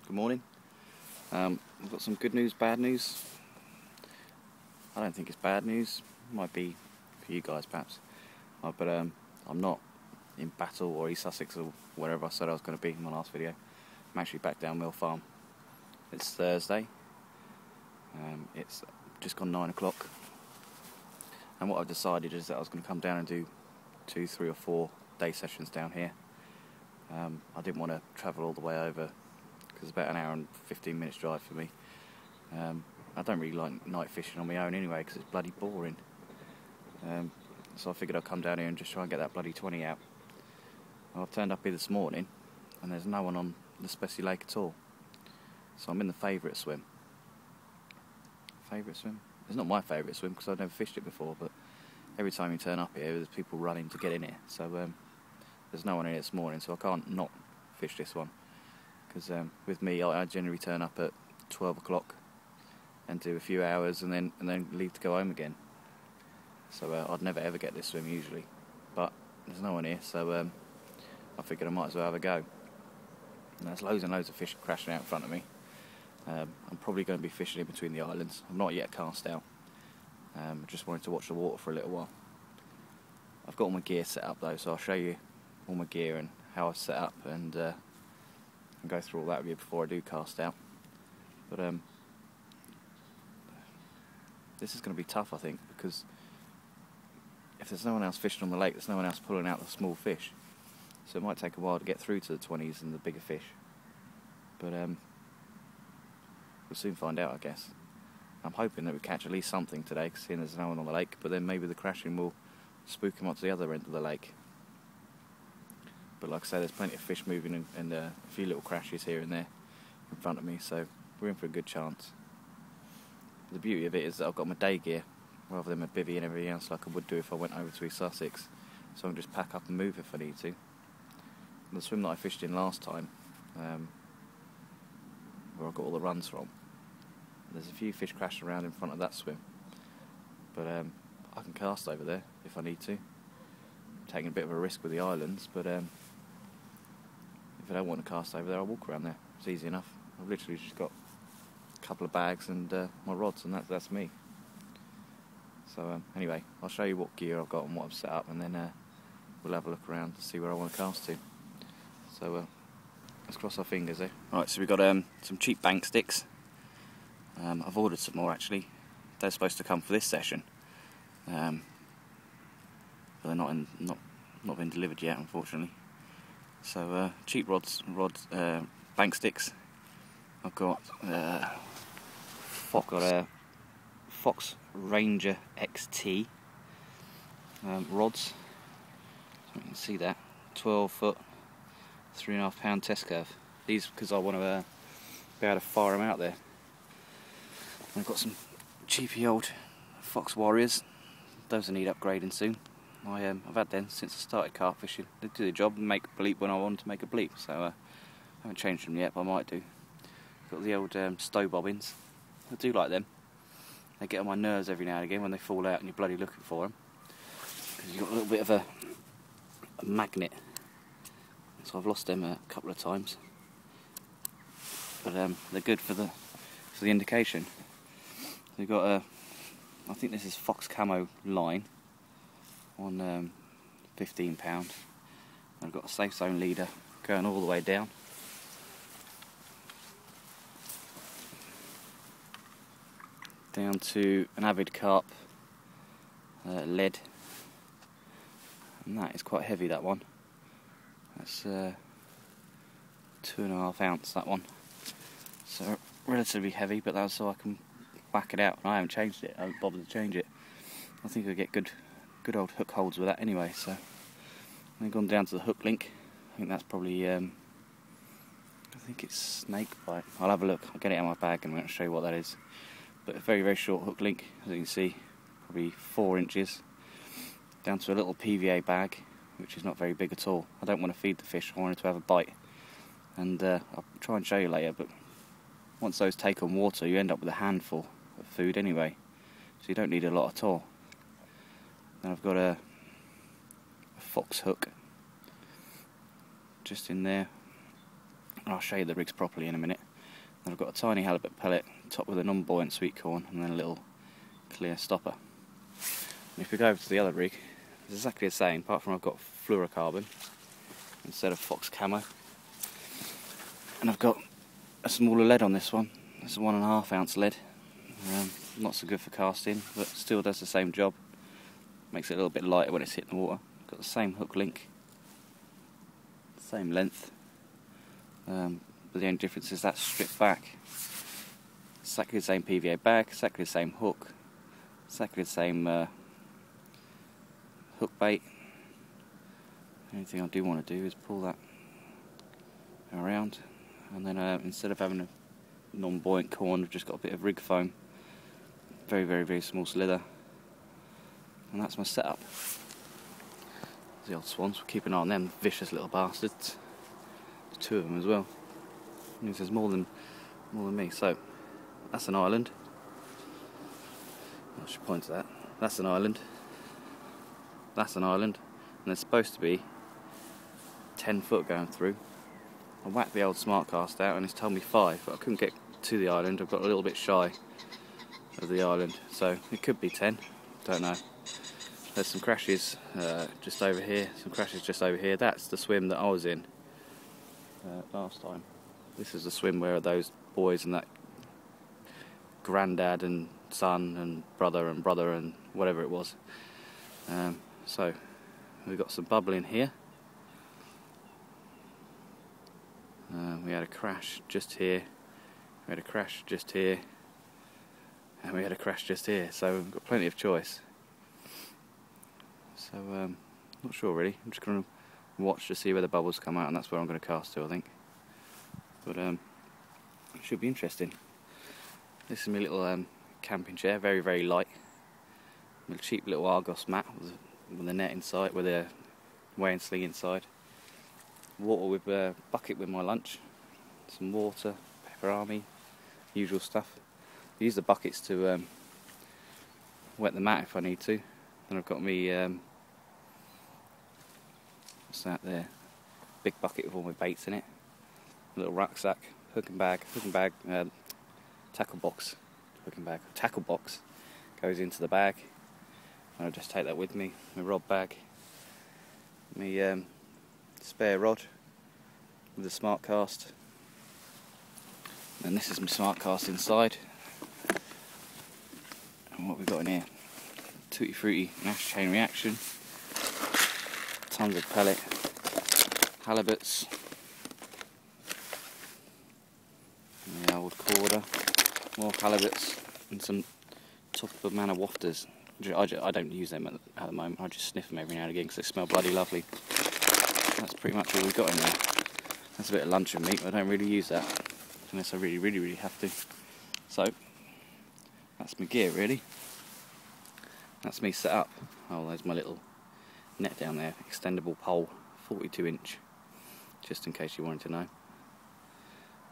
Good morning. We've got some good news, bad news. I don't think it's bad news. Might be for you guys perhaps. But I'm not in Battle or East Sussex or wherever I said I was going to be in my last video. I'm actually back down Mill Farm. It's Thursday. It's just gone 9 o'clock. And what I've decided is that I was going to come down and do 2, 3 or 4 day sessions down here. I didn't want to travel all the way over because it's about an hour and 15 minutes drive for me. I don't really like night fishing on my own anyway because it's bloody boring. So I figured I'd come down here and just try and get that bloody 20 out. Well, I've turned up here this morning and there's no one on the Spessy Lake at all. So I'm in the favourite swim. Favourite swim? It's not my favourite swim because I've never fished it before, but every time you turn up here there's people running to get in here. So there's no one in here this morning, so I can't not fish this one. Because with me, I generally turn up at 12 o'clock and do a few hours and then leave to go home again. So I'd never ever get this swim usually, but there's no one here, so I figured I might as well have a go. And there's loads and loads of fish crashing out in front of me. I'm probably going to be fishing in between the islands. I'm not yet cast out. I just wanted to watch the water for a little while. I've got all my gear set up though, so I'll show you all my gear and how I've set up and go through all that with you before I do cast out. But this is going to be tough, I think, because if there's no one else fishing on the lake, there's no one else pulling out the small fish. So it might take a while to get through to the 20s and the bigger fish. But we'll soon find out, I guess. I'm hoping that we catch at least something today, because seeing there's no one on the lake, but then maybe the crashing will spook them up to the other end of the lake. But like I say, there's plenty of fish moving and a few little crashes here and there in front of me, so we're in for a good chance. The beauty of it is that I've got my day gear rather than my bivvy and everything else like I would do if I went over to East Sussex, so I can just pack up and move if I need to. The swim that I fished in last time, where I got all the runs from, there's a few fish crashing around in front of that swim, but I can cast over there if I need to. I'm taking a bit of a risk with the islands, but if I don't want to cast over there, I'll walk around there. It's easy enough. I've literally just got a couple of bags and my rods, and that's me. So anyway, I'll show you what gear I've got and what I've set up, and then we'll have a look around to see where I want to cast to. So let's cross our fingers, eh? Right, so we've got some cheap bank sticks. I've ordered some more actually. They're supposed to come for this session, but they're not been delivered yet, unfortunately. So cheap bank sticks. I've got Fox Ranger XT rods. So you can see that 12 foot, 3.5 pound test curve. These because I want to be able to fire them out there. I've got some cheapy old Fox Warriors. Those will need upgrading soon. I've had them since I started carp fishing. They do the job and make a bleep when I want to make a bleep, so I haven't changed them yet, but I might do. Got the old stow bobbins. I do like them. They get on my nerves every now and again when they fall out and you're bloody looking for them, because you've got a little bit of a magnet. So I've lost them a couple of times, but they're good for the indication. We've got I think this is Fox Camo line on £15. I've got a safe zone leader going all the way down. Down to an Avid Carp lead, and that is quite heavy, that one. That's 2.5 ounce, that one. So relatively heavy, but that's so I can whack it out. I haven't changed it, I haven't bothered to change it. I think I'll get good old hook holds with that anyway, so I've gone down to the hook link. I think that's probably I think it's snake bite. I'll have a look, I'll get it out of my bag and I'm going to show you what that is. But a very, very short hook link, as you can see, probably 4 inches, down to a little PVA bag, which is not very big at all. I don't want to feed the fish, I want it to have a bite. And I'll try and show you later, but once those take on water, you end up with a handful of food anyway, so you don't need a lot at all. Then I've got a fox hook just in there, and I'll show you the rigs properly in a minute. Then I've got a tiny halibut pellet topped with a non-buoyant sweet corn, and then a little clear stopper. And if we go over to the other rig, it's exactly the same, apart from I've got fluorocarbon instead of fox camo. And I've got a smaller lead on this one. It's a 1.5 ounce lead. Not so good for casting, but still does the same job. Makes it a little bit lighter when it's hitting the water. Got the same hook link, same length, but the only difference is that's stripped back. Exactly the same PVA bag, exactly the same hook, exactly the same hook bait. The only thing I do want to do is pull that around, and then instead of having a non-buoyant corn, I've just got a bit of rig foam, very, very, very small slither, and that's my setup. The old swans, we'll keep an eye on them vicious little bastards. There's 2 of them as well. It means there's more than me. So that's an island. I should point to that. That's an island. That's an island, and there's supposed to be 10 foot going through. I whacked the old smart cast out and it's told me 5, but I couldn't get to the island. I've got a little bit shy of the island, so it could be 10. Don't know. There's some crashes just over here, some crashes just over here. That's the swim that I was in last time. This is the swim where those boys and that granddad and son and brother and whatever it was. So we've got some bubbling here. We had a crash just here, we had a crash just here, and we had a crash just here, so we've got plenty of choice. So, not sure really. I'm just going to watch to see where the bubbles come out, and that's where I'm going to cast to, I think. But it should be interesting. This is my little camping chair, very, very light. My cheap little Argos mat with a net inside, with a weighing sling inside. Water with a bucket with my lunch. Some water, pepperami, usual stuff. I use the buckets to wet the mat if I need to. Then I've got me what's that there? Big bucket with all my baits in it. A little rucksack, hook and bag, tackle box. Tackle box goes into the bag. And I just take that with me. My rod bag, my spare rod with the smart cast. And this is my smart cast inside. And what we've got in here: Tutti Frutti Nash chain reaction, tons of pellet, halibuts, and the old corder, more halibuts, and some top of manor wafters. I don't use them at the moment. I just sniff them every now and again because they smell bloody lovely. That's pretty much all we've got in there. That's a bit of luncheon meat, but I don't really use that unless I really, really, really have to. So that's my gear really. That's me set up. Oh, there's my little net down there, extendable pole, 42 inch, just in case you wanted to know.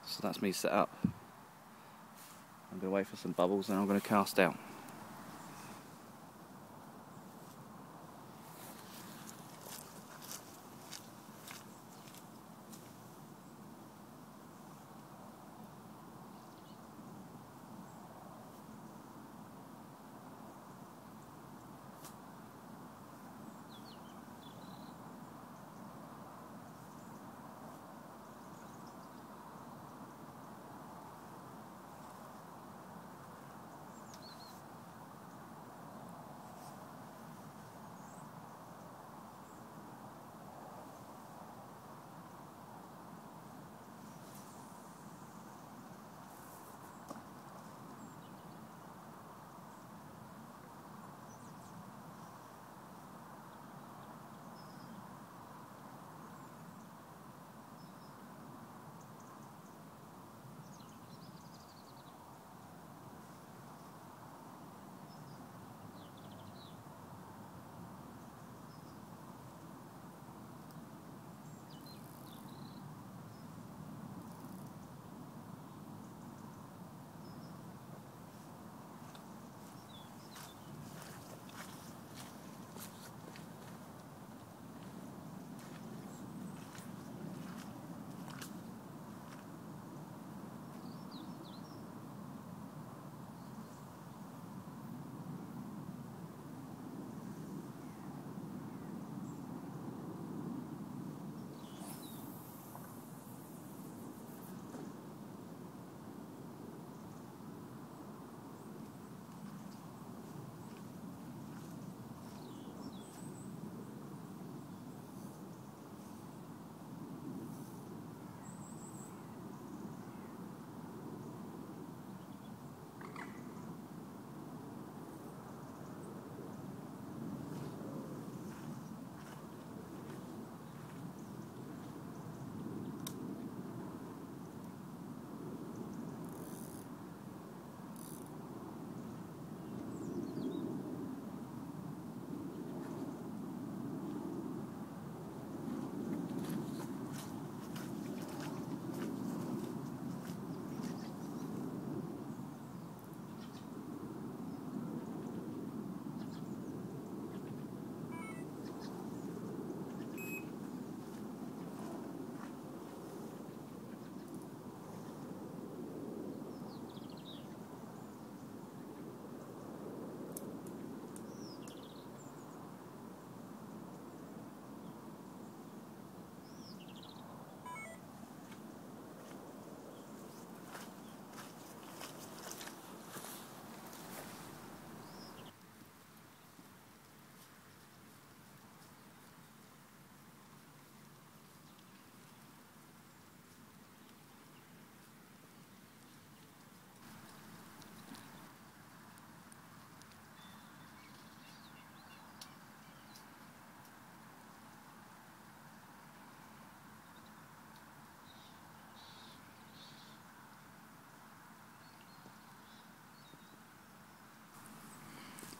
So that's me set up. I'm going to wait for some bubbles and I'm going to cast out.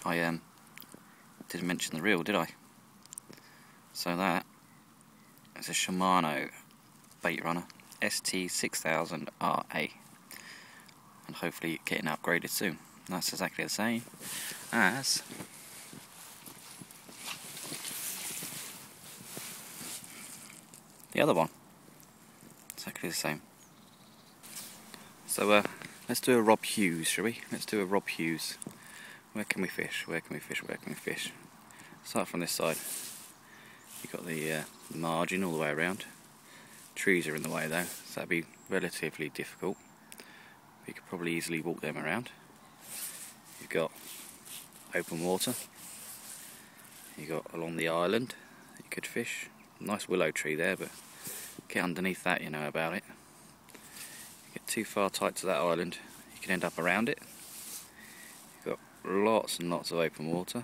I didn't mention the reel, did I? So that is a Shimano bait runner ST6000RA, and hopefully getting upgraded soon. That's exactly the same as the other one. Exactly the same. So let's do a Rob Hughes, shall we? Let's do a Rob Hughes. Where can we fish? Where can we fish? Where can we fish? Start from this side. You've got the margin all the way around. Trees are in the way though, so that'd be relatively difficult. You could probably easily walk them around. You've got open water. You've got along the island that you could fish. Nice willow tree there, but get underneath that, you know about it. You get too far tight to that island, you can end up around it. You've got lots and lots of open water.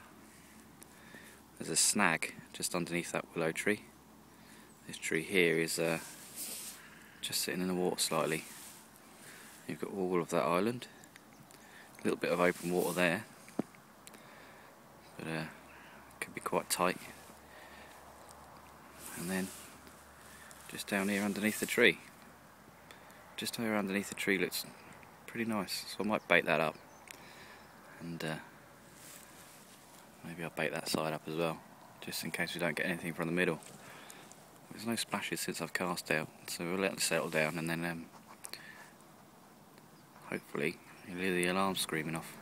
There's a snag just underneath that willow tree. This tree here is just sitting in the water slightly. You've got all of that island. A little bit of open water there, but it could be quite tight. And then just down here underneath the tree. Just here underneath the tree looks pretty nice, so I might bait that up. And maybe I'll bait that side up as well, just in case we don't get anything from the middle. There's no splashes since I've cast out, so we'll let it settle down, and then hopefully you'll hear the alarm screaming off.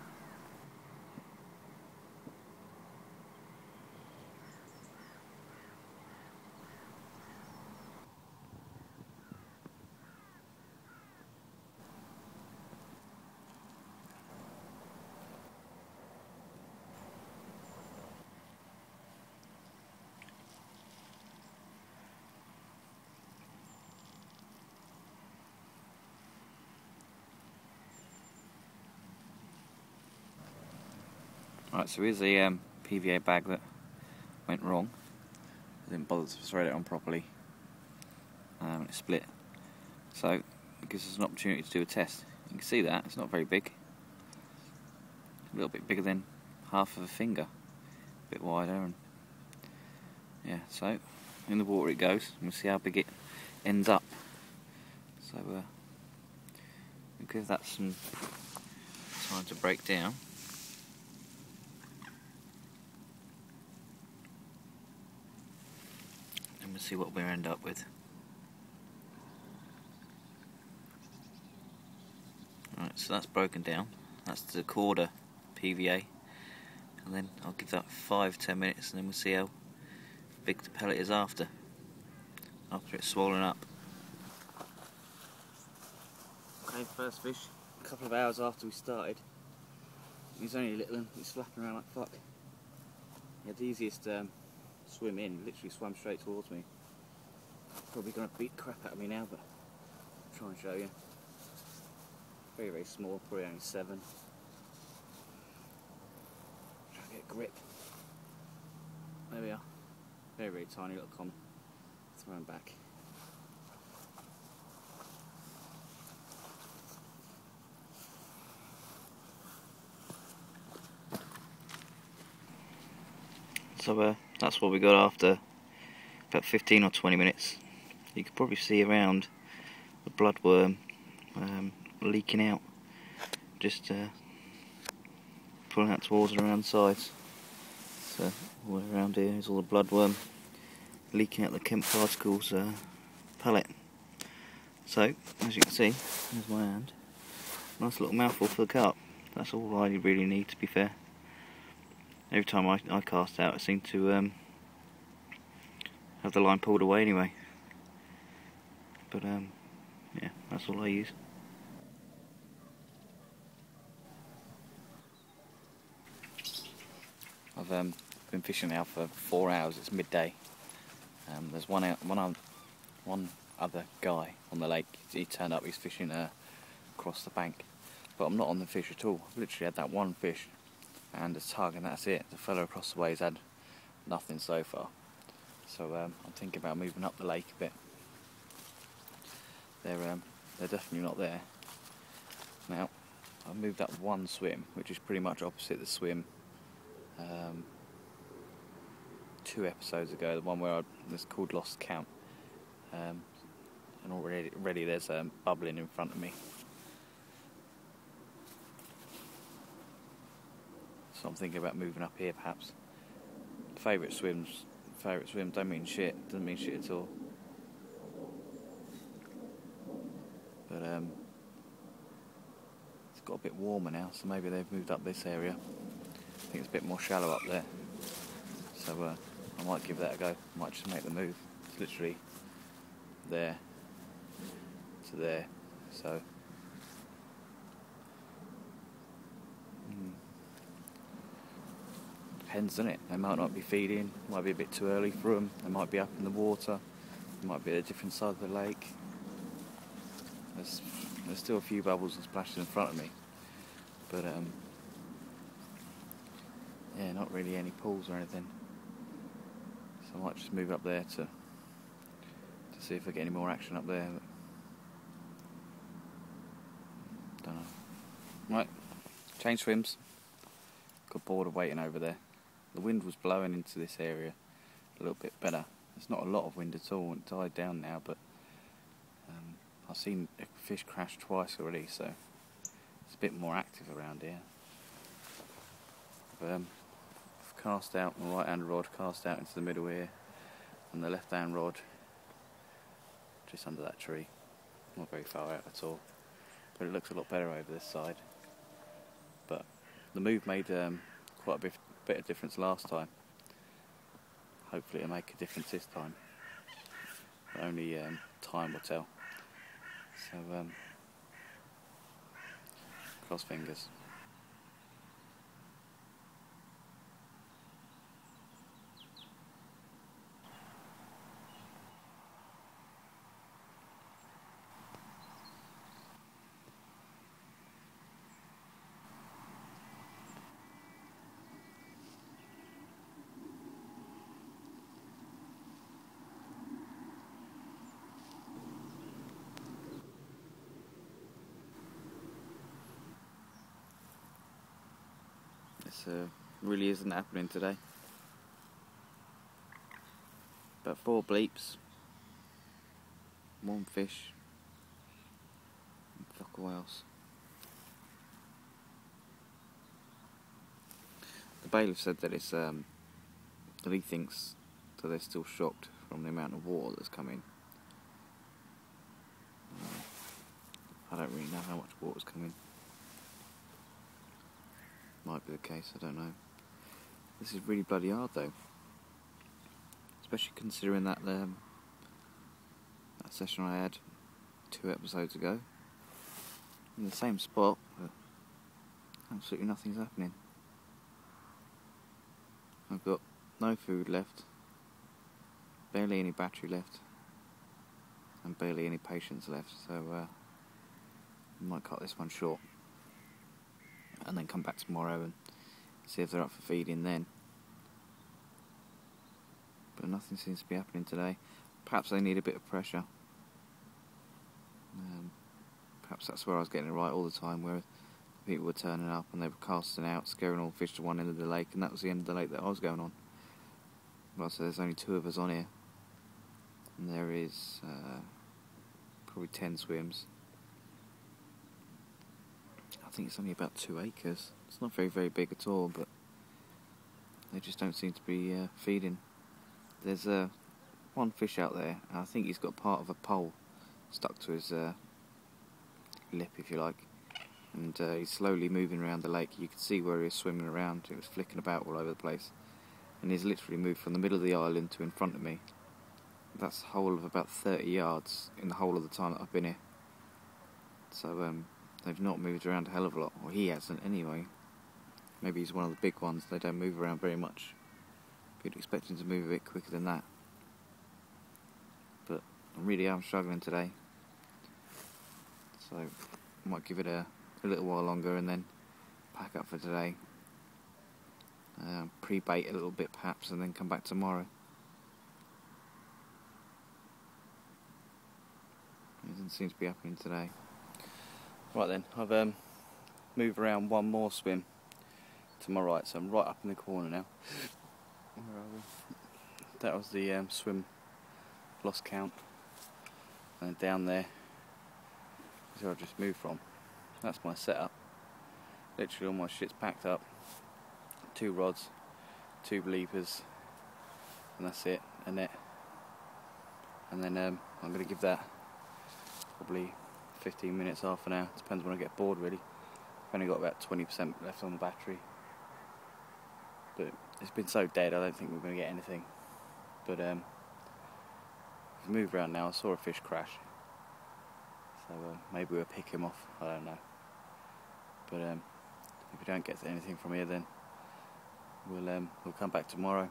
Right, so here's the PVA bag that went wrong. I didn't bother to thread it on properly. It split. So it gives us an opportunity to do a test. You can see that, it's not very big. A little bit bigger than half of a finger. A bit wider, and yeah, so in the water it goes, and we'll see how big it ends up. So we'll give that some time to break down. And we'll see what we end up with. Alright, so that's broken down. That's the quarter PVA. And then I'll give that 5-10 minutes, and then we'll see how big the pellet is after it's swollen up. Okay, first fish, a couple of hours after we started. He's only a little one, he's flapping around like fuck. He had the easiest swim in, literally swam straight towards me. Probably going to beat the crap out of me now, but I'll try and show you. Very, very small, probably only 7. Try to get a grip. There we are. Very, very tiny little con. Throw him back. So that's what we got after about 15 or 20 minutes. You can probably see around the bloodworm leaking out, just pulling out towards and around the sides. So all around here is all the bloodworm leaking out the Kemp Particles pellet. So as you can see, there's my hand. Nice little mouthful for the carp. That's all I really need, to be fair. Every time I cast out, I seem to have the line pulled away anyway. But yeah, that's all I use. I've been fishing now for 4 hours. It's midday. There's one other guy on the lake. He turned up. He's fishing across the bank, but I'm not on the fish at all. I've literally had that one fish and a tug, and that's it. The fellow across the way has had nothing so far. So I'm thinking about moving up the lake a bit. They're definitely not there. Now I've moved up one swim, which is pretty much opposite the swim 2 episodes ago, the one where it was called Lost Count, and already there's bubbling in front of me. So I'm thinking about moving up here perhaps. Favourite swim don't mean shit, doesn't mean shit at all. But it's got a bit warmer now, so maybe they've moved up this area. I think it's a bit more shallow up there. So I might give that a go. I might just make the move. It's literally there to there. So depends, doesn't it? They might not be feeding. Might be a bit too early for them. They might be up in the water. They might be at a different side of the lake. There's still a few bubbles and splashes in front of me, but yeah, not really any pools or anything. So I might just move up there to see if I get any more action up there. But don't know. Right, change swims. Got bored of waiting over there. The wind was blowing into this area a little bit better. There's not a lot of wind at all. It died down now, but I've seen a fish crash twice already, so it's a bit more active around here. But I've cast out my right hand rod, cast out into the middle here, and the left hand rod just under that tree. Not very far out at all, but it looks a lot better over this side. But the move made quite a bit of difference last time. Hopefully it'll make a difference this time. But only time will tell. So cross fingers. This really isn't happening today. About 4 bleeps, 1 fish, and fuck all else. The bailiff said that it's that he thinks that they're still shocked from the amount of water that's come in. I don't really know how much water's coming. Might be the case, I don't know. This is really bloody hard though, especially considering that that session I had 2 episodes ago in the same spot, but absolutely nothing's happening. I've got no food left, barely any battery left, and barely any patience left, so I might cut this one short and then come back tomorrow and see if they're up for feeding then. But nothing seems to be happening today. Perhaps they need a bit of pressure. Perhaps that's where I was getting it right all the time, where people were turning up and they were casting out, scaring all the fish to one end of the lake, and that was the end of the lake that I was going on. Well, so there's only 2 of us on here, and there is probably 10 swims. I think it's only about 2 acres. It's not very big at all, but they just don't seem to be feeding. There's one fish out there, and I think he's got part of a pole stuck to his lip, if you like, and he's slowly moving around the lake. You can see where he was swimming around. It was flicking about all over the place, and he's literally moved from the middle of the island to in front of me. That's a whole of about 30 yards in the whole of the time that I've been here. So they've not moved around a hell of a lot, or he hasn't anyway. Maybe he's one of the big ones. They don't move around very much. You'd expect him to move a bit quicker than that. But I really am struggling today. So I might give it a little while longer and then pack up for today. Pre-bait a little bit perhaps, and then come back tomorrow. It doesn't seem to be happening today. Right then, I've moved around one more swim. to my right, so I'm right up in the corner now. Where are we? That was the swim lost count, and down there is where I just moved from. That's my setup. Literally all my shit's packed up. 2 rods, 2 bleepers, and that's it, a net. And then I'm going to give that probably 15 minutes, half an hour, depends when I get bored really. I've only got about 20% left on the battery. But it's been so dead, I don't think we're going to get anything. But I've moved around now, I saw a fish crash. So maybe we'll pick him off, I don't know. But if we don't get anything from here, then we'll come back tomorrow.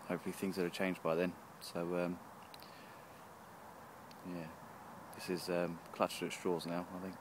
Hopefully things will have changed by then. So yeah, this is clutched at straws now, I think.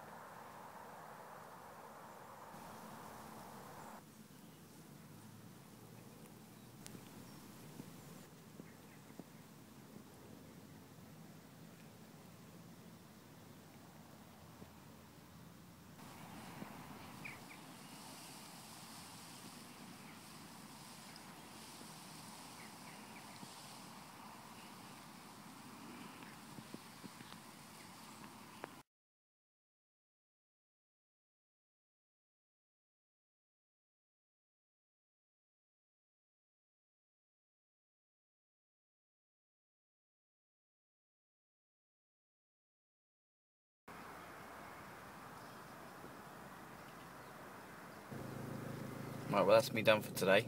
Right, well that's me done for today.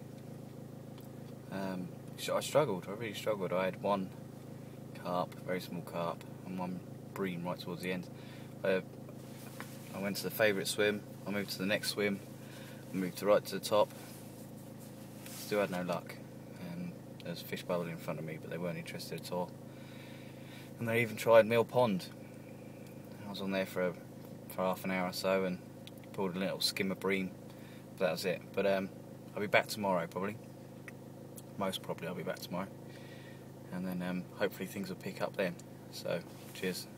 I struggled, I really struggled. I had 1 carp, very small carp, and 1 bream right towards the end. I went to the favourite swim, I moved to the next swim, I moved right to the top. Still had no luck. There was fish bubbling in front of me, but they weren't interested at all. And they even tried Mill Pond. I was on there for half an hour or so and pulled a little skimmer bream. But that was it. But I'll be back tomorrow probably. Most probably I'll be back tomorrow. And then hopefully things will pick up then. So, cheers.